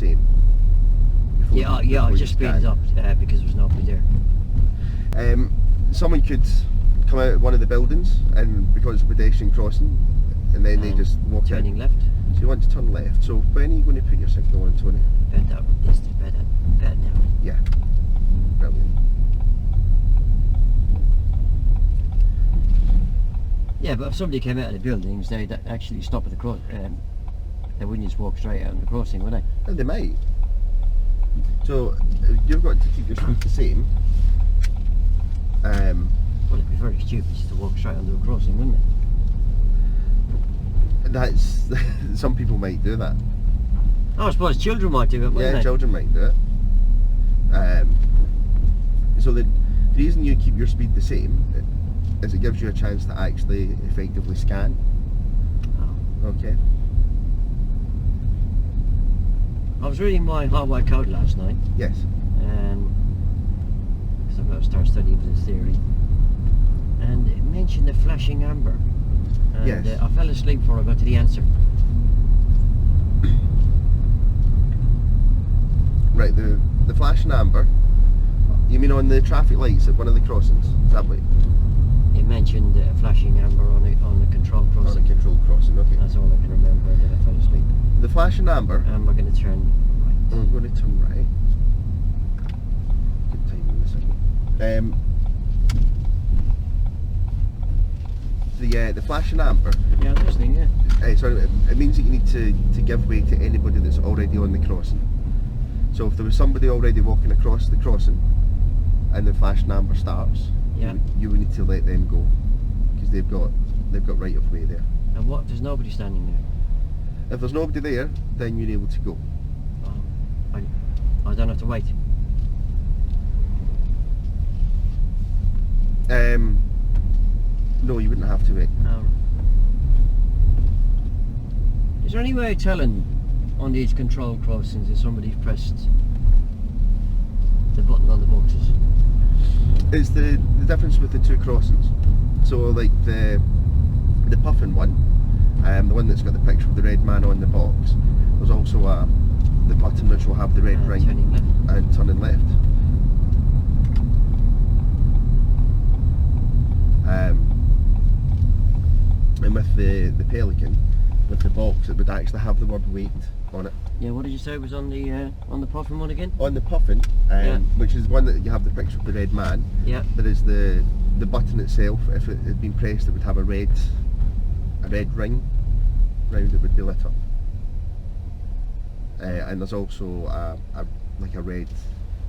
same. Yeah, I just speeded up because there was nobody there. Someone could come out of one of the buildings, and because it's a pedestrian crossing, and then they just walk turning in. left. So you want to turn left. So when are you going to put your signal on, Tony? Better now. Yeah. Brilliant. Yeah, but if somebody came out of the buildings, they'd actually stop at the cross. They wouldn't just walk straight out on the crossing, would they? And they might. So you've got to keep your speed the same. Well, it'd be very stupid just to walk straight onto a crossing, wouldn't it? That's some people might do that. Oh, I suppose children might do it, wouldn't they? Yeah, children might do it. So the reason you keep your speed the same is it gives you a chance to actually effectively scan. Oh. Okay. I was reading my highway code last night. Yes. Because I've got to start studying for this theory. And it mentioned the flashing amber. And Yes. I fell asleep before I got to the answer. Right, the flashing amber. You mean on the traffic lights at one of the crossings? Is that what? It mentioned flashing amber on the control crossing. On a control crossing, okay. That's all I can remember, and then I fell asleep. The flashing amber. And we're going to turn right. I'm going to turn right. Good timing in a second. The flashing amber. Yeah, I'm listening, yeah. Sorry, it means that you need to give way to anybody that's already on the crossing. So if there was somebody already walking across the crossing and the flashing amber starts, yeah, you would need to let them go because they've got right of way there. And what? There's nobody standing there. If there's nobody there, then you're able to go. I don't have to wait. No, you wouldn't have to wait. Oh. Is there any way of telling on these control crossings if somebody's pressed the button on the boxes? It's the difference with the two crossings. So like the puffin one, the one that's got the picture of the red man on the box, there's also the button which will have the red ring turning left. and turning left. And with the pelican, with the box, it would actually have the word wait on it. Yeah, what did you say was on the puffin one again? On the puffin, yeah, which is one that you have the picture of the red man. Yeah. There is the button itself. If it had been pressed, it would have a red ring round it would be lit up. And there's also like a red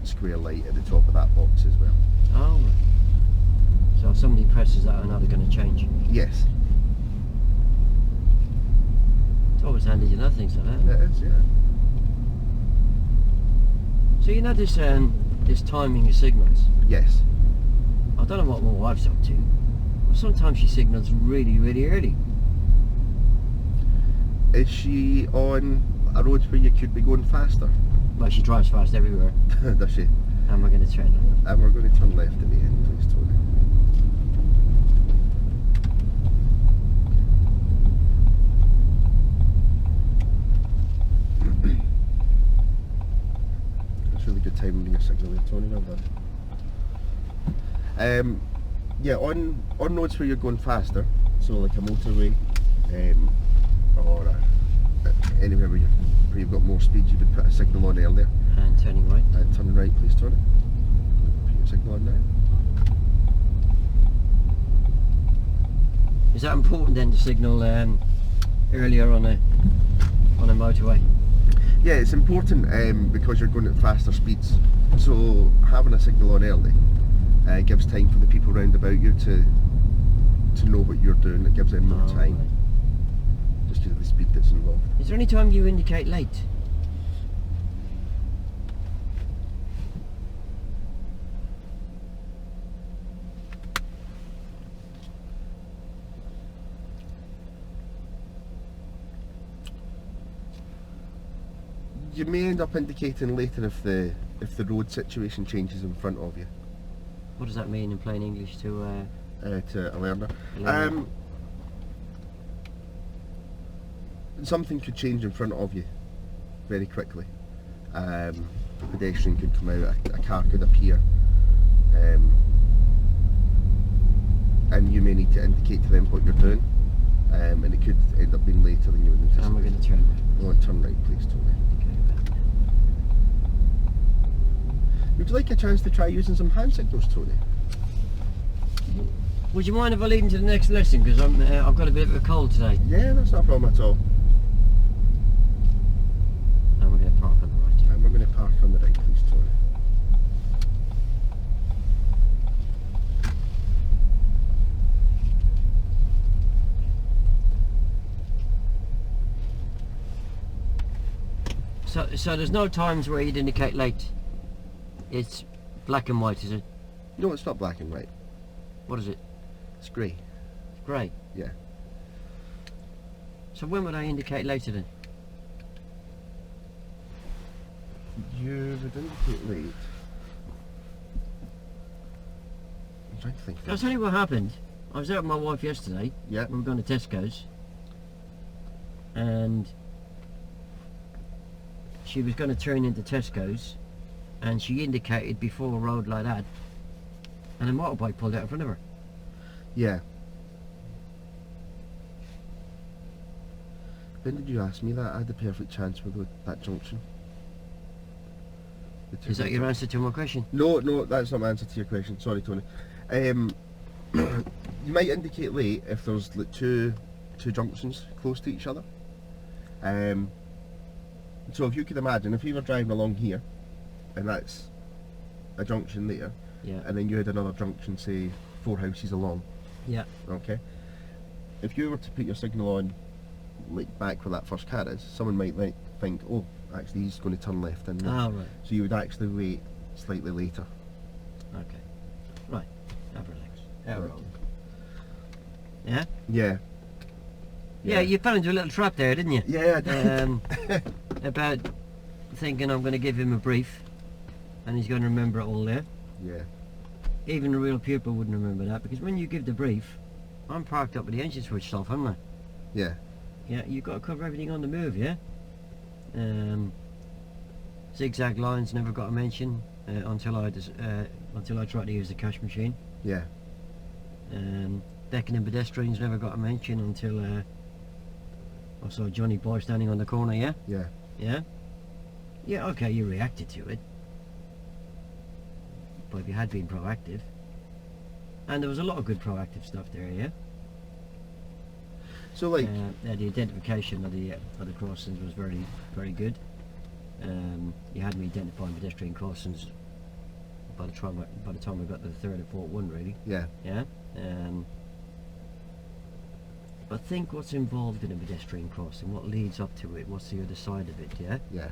square light at the top of that box as well. Oh. So if somebody presses that, I know they're going to change. Yes. It's always handy to know things like that. It is, yeah. So you know this timing of signals? Yes. I don't know what my wife's up to. But sometimes she signals really, really early. Is she on a road where you could be going faster? Well, she drives fast everywhere. Does she? And we're going to turn left. And we're going to turn left at the end, please, Tony. That's really good timing with your signal there, Tony, well done. Yeah, on roads where you're going faster, so like a motorway, or anywhere where you've got more speed, you would put a signal on earlier. And turning right. And turning right, please, Tony. Put your signal on now. Is that important then to signal earlier on a motorway? Yeah, it's important because you're going at faster speeds. So having a signal on early gives time for the people round about you to know what you're doing. It gives them more time. Right. Just due to the speed that's involved. Is there any time you indicate late? You may end up indicating later if the road situation changes in front of you. What does that mean in plain English to a learner? Something could change in front of you very quickly. A pedestrian could come out, a car could appear, and you may need to indicate to them what you're doing, and it could end up being later than you would anticipate. And we're going to turn right. You want to turn right, please, Tony. Okay. Would you like a chance to try using some hand signals, Tony? Would you mind if I leave him to the next lesson? Because I've got a bit of a cold today. Yeah, that's not a problem at all. And we're going to park on the right. And we're going to park on the right, please, Tony. So there's no times where you'd indicate late. It's black and white, is it? No, it's not black and white. What is it? It's grey. Grey. Yeah. So when would I indicate later then? You would indicate late. I'm trying to think. I'll tell you what happened. I was out with my wife yesterday. Yeah. We were going to Tesco's. And she was going to turn into Tesco's. And she indicated before a road like that. And a motorbike pulled out in front of her. Yeah. When did you ask me that? I had the perfect chance with that junction. Is that your answer to my question? No, that's not my answer to your question. Sorry, Tony. You might indicate late if there's like two junctions close to each other. So if you could imagine, if you were driving along here, and that's a junction there, Yeah. and then you had another junction, say 4 houses along. Yeah. Okay. If you were to put your signal on, like back where that first car is, someone might like think, oh, actually he's going to turn left in there. Ah, right. So you would actually wait slightly later. Okay. Right. Have relax. Have Right. roll. Yeah? Yeah. Yeah, you fell into a little trap there, didn't you? Yeah, I did. About thinking I'm going to give him a brief and he's going to remember it all there. Yeah. Even a real pupil wouldn't remember that, because when you give the brief, I'm parked up with the engine switched off, haven't I? Yeah. Yeah, you've got to cover everything on the move, yeah? Zigzag lines never got a mention until I tried to use the cash machine. Yeah. Beckoning pedestrians never got a mention until I saw Johnny Boy standing on the corner, yeah? Yeah. Yeah? Yeah, okay, you reacted to it. But if you had been proactive, and there was a lot of good proactive stuff there, yeah? So like, The identification of the crossings was very, very good. You had me identifying pedestrian crossings by the time I got to the third or fourth one, really. yeah. Yeah. But think what's involved in a pedestrian crossing, what leads up to it, what's the other side of it, yeah? Yeah.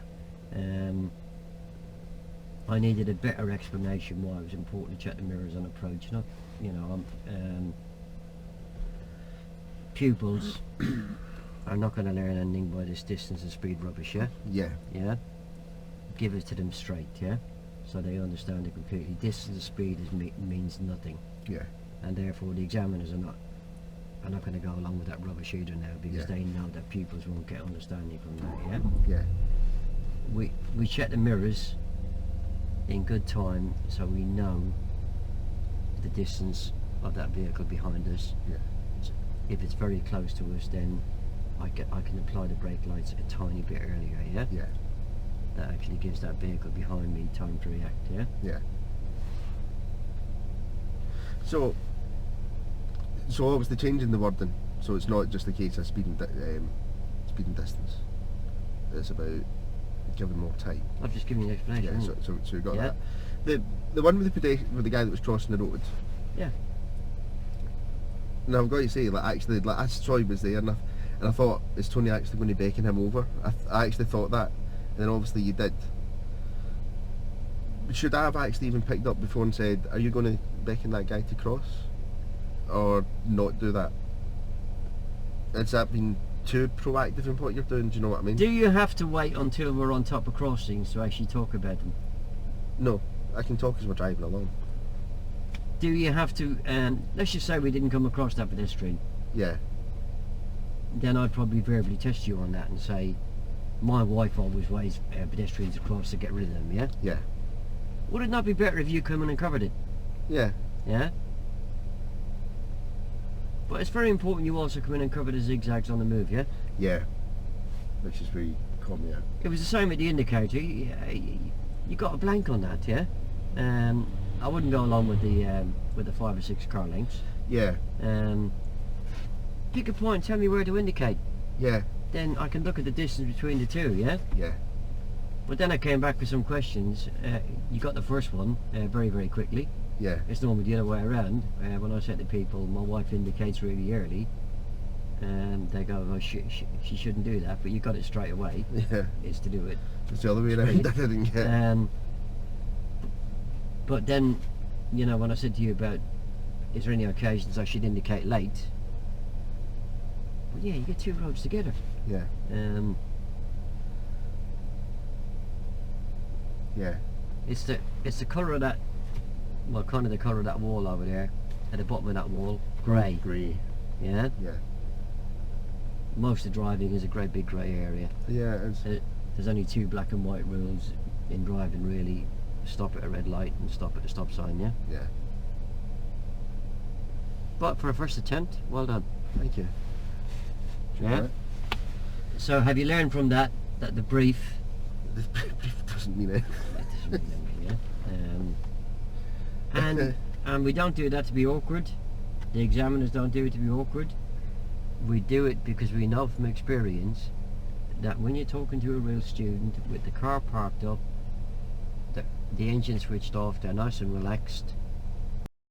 I needed a better explanation why it was important to check the mirrors on approach. Not, pupils are not going to learn anything by this distance and speed rubbish, yeah? Yeah. Yeah? Give it to them straight, yeah? So they understand it completely. Distance and speed means nothing. Yeah. And therefore the examiners are not going to go along with that rubbish either now, because Yeah. they know that pupils won't get understanding from that, yeah? Yeah. We check the mirrors in good time so we know the distance of that vehicle behind us. Yeah. So if it's very close to us, then I can apply the brake lights a tiny bit earlier, yeah? Yeah. That actually gives that vehicle behind me time to react, yeah? Yeah. So obviously changing the wording, so it's not just a case of speeding distance. It's about giving more time. I've just given you an explanation. Yeah. haven't So you got Yeah. that. The one with the guy that was crossing the road. Yeah. Now I've got to say, like actually, like I saw he was there, and I thought, is Tony actually going to beckon him over? I actually thought that, and then obviously you did. Should I have actually even picked up before and said, are you going to beckon that guy to cross, or not do that? Has that been too proactive in what you're doing? Do you know what I mean? Do you have to wait until we're on top of crossings to actually talk about them? No, I can talk as we're driving along. Do you have to, let's just say we didn't come across that pedestrian, Yeah. then I'd probably verbally test you on that and say, my wife always waves pedestrians across to get rid of them, yeah? Yeah. Would it not be better if you come in and covered it? Yeah. Yeah? But it's very important you also come in and cover the zigzags on the move, yeah? Yeah. Which is where you call me out. It was the same with the indicator. You got a blank on that, yeah? I wouldn't go along with the 5 or 6 car lengths. Yeah. Pick a point, tell me where to indicate. Yeah. Then I can look at the distance between the two, yeah? Yeah. But then I came back with some questions. You got the first one very, very quickly. Yeah. It's normally the other way around. When I say to people, my wife indicates really early, and they go, oh, she shouldn't do that, but you got it straight away. Yeah. It's to do it. It's the other way around. I didn't get. But then, you know, when I said to you about, is there any occasions I should indicate late? Well, yeah, you get 2 roads together. Yeah. Yeah. It's the colour of that, well, kind of the colour of that wall over there, at the bottom of that wall, grey. Grey. Yeah. Yeah. Most of driving is a great big grey area. Yeah. It's, There's only 2 black and white rules in driving, really. Stop at a red light and stop at the stop sign, yeah? yeah. But for a first attempt, well done. Thank you. Yeah? Right. So have you learned from that the brief... The brief doesn't mean anything. It doesn't mean anything, yeah? And we don't do that to be awkward. The examiners don't do it to be awkward. We do it because we know from experience that when you're talking to a real student with the car parked up, the engine switched off, they're nice and relaxed,